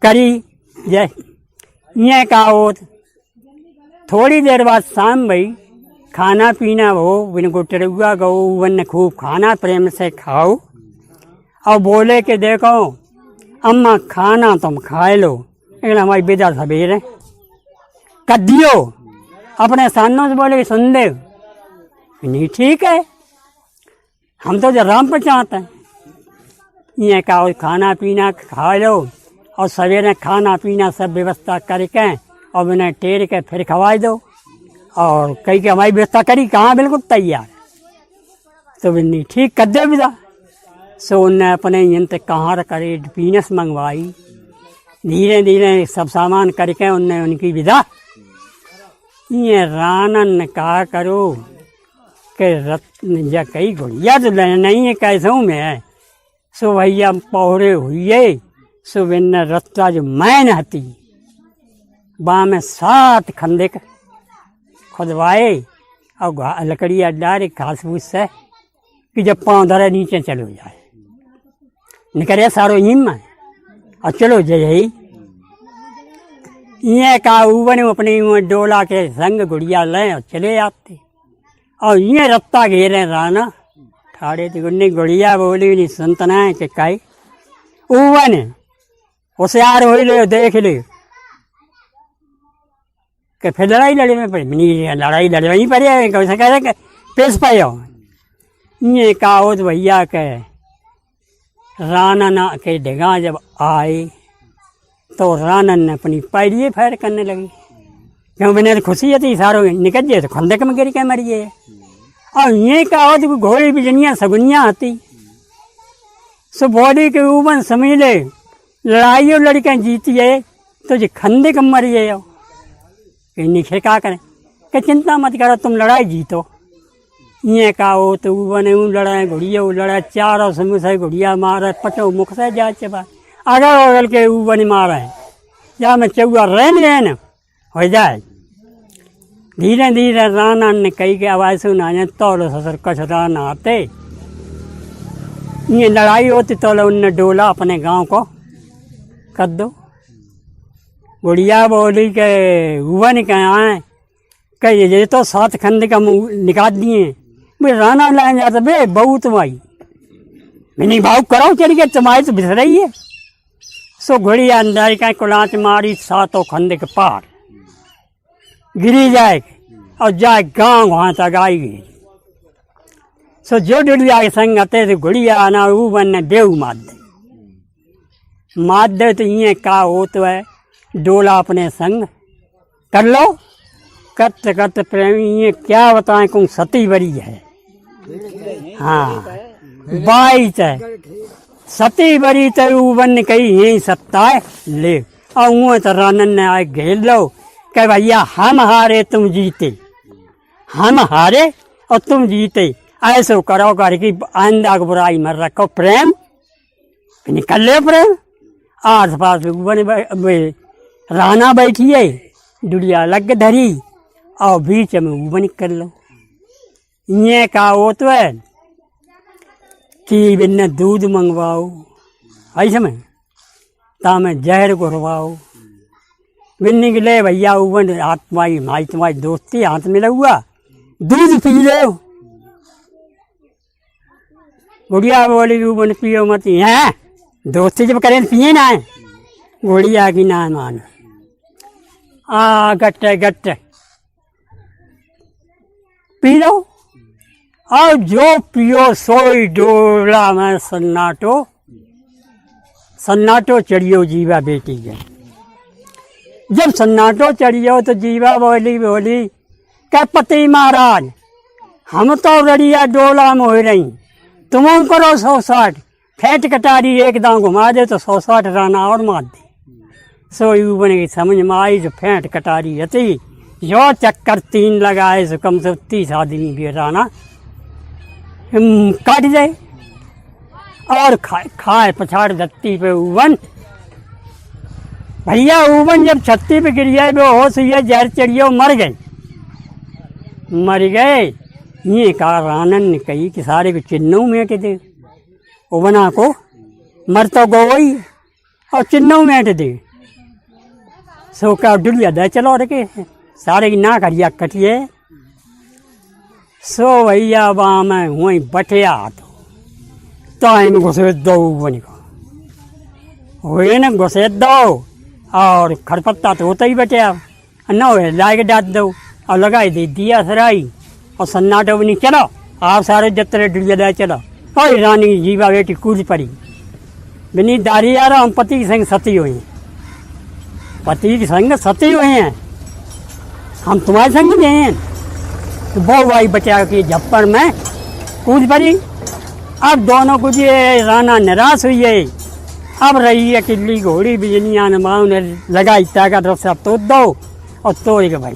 करी जय ये का हो। थोड़ी देर बाद शाम भाई खाना पीना हो बिन गुटरुआ गो वन खूब खाना प्रेम से खाओ और बोले कि देखो अम्मा खाना तुम खाए लो, लेकिन हमारी बेदा सवेर है कर दियो। अपने सानों से बोले सुन दे नहीं ठीक है, हम तो राम पर चाहते हैं। ये कहा खाना पीना खा लो और सवेरे खाना पीना सब व्यवस्था करके और मैंने टेर के फिर खवाई दो। और कहीं के हमारी व्यवस्था करी कहाँ, बिल्कुल तैयार। तो बिन्नी ठीक कर दे विदा। सो उनने अपने यंत्र कहाँ करे पीनस मंगवाई, धीरे धीरे सब सामान करके उनने उनकी विदा। ये रानन ने कहा करो कि रत्न या कई गुड़िया तो नहीं है कैसे में है। सो भैया पौरे हुई सो बिन रत्ता जो मैन हती बा में 7 खंदे खुदवाए और लकड़िया डारे घास फूस से कि जब पाँव धरे नीचे चलो जाए निकले सारो हिम और चलो जय ये का ऊबन अपनी डोला के संग गुड़िया लें और चले आते। और ये रत्ता घेरे राना ठाड़े थे गुन्नी गुड़िया बोली नहीं सुनतना है कि काई ऊबन होशियार हो ले देख ले कि फिर लड़ाई लड़े में पड़ी लड़ाई लड़े वहीं पर कैसे कह रहे पेश पाए हो। ये कहो तो भैया के रानन के ढगा जब आए तो रानन ने अपनी पैरिए फैर करने लगी, क्यों बिना खुशी थी सारो निकल जाए तो खंदक में गिर के मरिए। और ये कहो तो घोड़ी बिजनियाँ सगुनियाँ आती सो बॉडी के ऊपर समझ ले लड़ाइयों लड़के जीती है तो जो खंदक में मरिए हो। नीचे क्या करें कि चिंता मत करो तुम लड़ाई जीतो। ये कहो तो बने लड़ाए घुड़िया लड़ाए चारों समूह से घुड़िया मारे पटो मुख से जा चबा अगल अगल के बने मारे या मैं चौआ रहने न हो जाए। धीरे धीरे राना ने कही के आवाज़ सुना तौलो ससुर कछ राना आते। ये लड़ाई होती तो उनने डोला अपने गांव को कर दो। गुड़िया बोली के हुआ नहीं कहाँ कि ये तो 7 खंड का मुँह निकाल दिए भाई राना लाए जाता बे बहू तुम्हारी नहीं भाव करो चल के तुम्हारी तो बिस रही है। सो गुड़िया अंदर का कुलाच मारी 7 खंड के पार गिरी जाए और जाए गाँव वहाँ तक आई गई। सो जो डुड़िया के संग आते थे गुड़िया आना वो बनने बेऊ मार दे तो ये का हो तो है डोला अपने संग कर लो। करते करते प्रेमी ये क्या बताएं कौन सती बरी है। हाँ 22 है सती बरी तो बन कही यही सत्ता है ले। और वो तो रानन ने आए घेर लो कह भैया हम हारे तुम जीते, हम हारे और तुम जीते ऐसे करो कर की आंदा को बुराई मर रखो प्रेम निकल ले प्रेम। आस पास राना बैठी है डुड़िया लग धरी और बीच में ऊबन कर लो। ये का वो तो है कि बिन्ने दूध मंगवाओ ऐसे में तामे जहर घुरवाओ बिन्नी के ले भैया ऊबन हाथ तुम्हारी माई तुम्हारी दोस्ती हाथ में हुआ दूध पी लो। गुड़िया बोली ऊबन पियो मत है दोस्ती जब करें पिए ना है। गुड़िया की ना मान गट्टे गट्टे पी लो और जो पियो सोई डोला में सन्नाटो सन्नाटो चढ़ियो जीवा बेटी के। जब सन्नाटो चढ़ियो तो जीवा बोली बोली क्या पति महाराज हम तो रड़िया डोला में हो रही तुम करो 160 फेंट कटारी एक दांव घुमा दे तो 160 राना और मार दे। सो यू बने समझ में आई जो फेंट कटारी हती जो चक्कर 3 लगाए सो कम से 30 आदमी भी राना काट जाए और खाए पछाड़ धरती पे ऊबन। भैया ऊबन जब छत्ती पे गिर जाए बेहोश हुई जहर चढ़ियो मर गए। ये कहा रानन ने कही कि सारे को चिन्नों मेट दे उबना को मर तो गई और चिन्नों मेट दे। सो का डुलिया दे चलो रखे सारे की ना करिया कटिए सो भैया वहाँ मैं वहीं बटिया तो इन घुसे दो बनी को वही न घुसे दो और खरपत्ता तो होता ही बटिया न हो लाके डाल दो और लगाई दी दिया सराई और सन्नाटा बनी चलो आप सारे जतरे डुलिया दाए चलो और रानी की जीवा बेटी कूद पड़ी बिनी दारी आ रहा हम पति के संग सती हुए हैं पति के संग सती हुए हैं हम तुम्हारे संग गए हैं तो बहु भाई बचा के झप्पड़ में कूद पड़ी। अब दोनों को ये राना निराश हुई है। अब रही है किल्ली घोड़ी बिजलियाँ ने माँ ने लगाई ताकत रफ सब तोड़ दो और तोड़ के भाई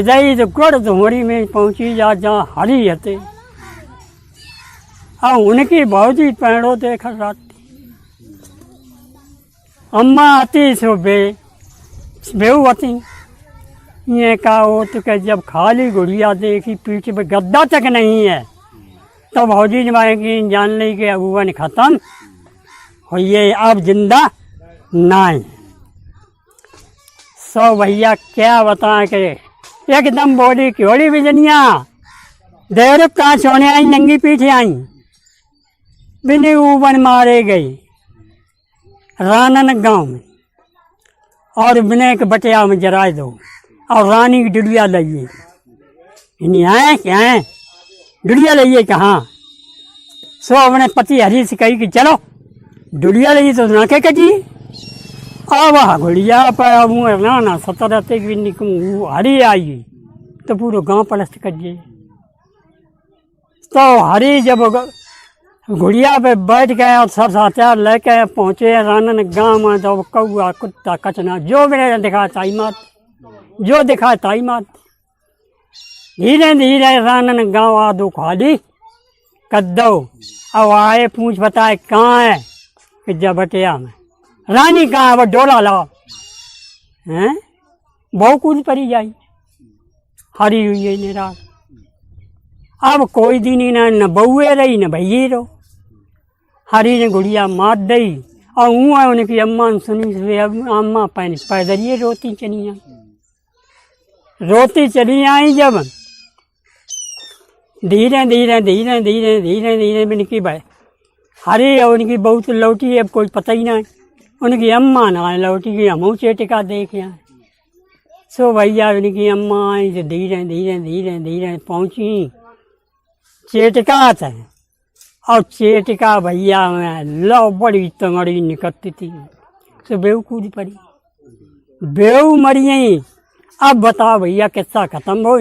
दई तो गुड़ धोड़ी में पहुँची जा जहाँ हरी हते अब उनकी बहुत ही पैड़ो देखा जाती अम्मा आती सो बेऊ आती ये कहा हो तो क्या जब खाली गुड़िया देखी पीछे पे गद्दा तक नहीं है तो भौजी जमाएगी जान ली कि अबूबन खत्म हो ये अब जिंदा नहीं। सो भैया क्या बताएं कि एकदम बॉडी क्योड़ी बिजनिया देर कहाँ सोने आई नंगी पीछे आई बिनी ऊबन मारे गई रानन गांव में और बिने के बटिया में जराए दो और रानी की डुडिया लइए इन्हीं आए क्या है डुडिया लइए कहाँ। सो अपने पति हरी से कही कि चलो डुडिया लइए तो ना क्या कटी अब गुड़िया पर ना सत्तर रहते हरी आई तो पूरा गांव पलस्त करिए। तो हरी जब गुड़िया पे बैठ गए और सब हथियार लेके पहुँचे रानन गांव में तो कौआ कुत्ता कचना जो मेरे दिखा ताई मात जो दिखा ताई मात धीरे धीरे रानन गांव आदू खाली कर दो। अब आए पूछ बताए कहाँ है कि जब बटिया में रानी कहाँ है वो डोला लाओ हैं बहु कूद पड़ी जाई हरी हुई है निराश। अब कोई दिन ही न बहुए रही न भैये रो हरी ने गुड़िया मार दी और ऊँ है उनकी अम्मा ने सुनी अम्मा पैदलिए रोती चली आई जब धीरे धीरे धीरे धीरे धीरे धीरे उनकी भाई हरी और उनकी बहू तो लौटी अब कोई पता ही नहीं उनकी अम्मा ना आए लौटी की हम चेटिका देख आए। सो भैया उनकी अम्मा आई तो धीरे धीरे धीरे धीरे पहुँची चेटिका था और चेटिका भैया में लो बड़ी तंगड़ी निकलती थी तो बेऊ कूद पड़ी बेऊ मरी। अब बताओ भैया किस्सा खत्म हो।